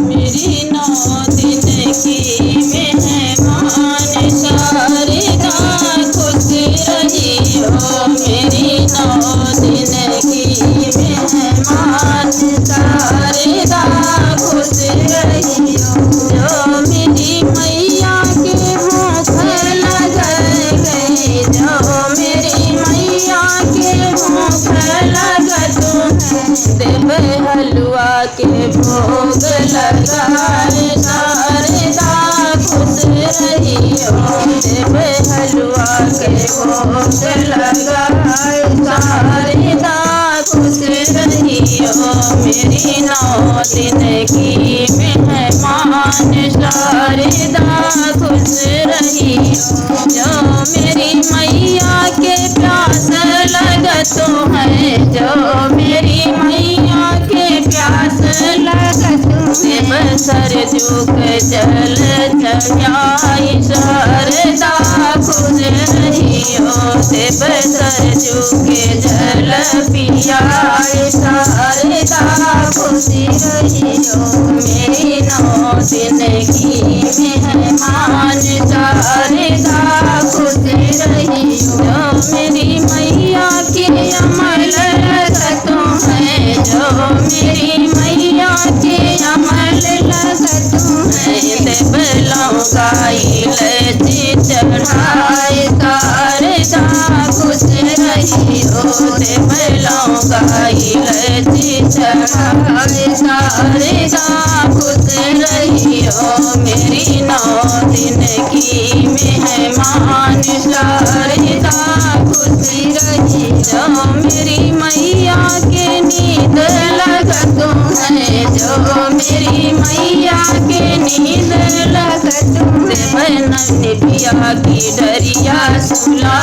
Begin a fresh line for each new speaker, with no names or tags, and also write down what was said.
मेरी 9 दिन की मेहमान शारदा खुश रही हो। मेरी 9 दिन की मेहमान शारदा खुश रही हो। जो मेरी मैया के भूख लग गई, जो मेरी मैया के भूख लग तुम्हें देव हलवा के भोग लगाए शारदा खुश रही हो। देव हलवा के भोग लगाए शारदा खुश रही हो। मेरी 9 दिन की मेहमान शारदा खुश रही हो। जो मेरी मैया के प्यास लगत है, जो मेरी मैया के प्यास लगत है, सर झुक जल चढ़ाई शारदा खुश रही हो। देव सर झुक जल पियाई शारदा खुश रही हो। मेरी 9 दिन की मेहमान शारदा खुश रही हो। जो मेरी मैया के अमल लगतों है, जो मेरी मैया के अमल लगतों है, देव लौकाई लची चढ़ाए शारदा खुश रही हो। देव लौकाई लची चढ़ाए शारदा खुश रही हो। मेरी 9 दिन की मेहमान शारदा खुश रही। जो मेरी मैया के नींद लगतों है, जो मेरी मैया के नींद लगतों है, निभिया की डरिया सुला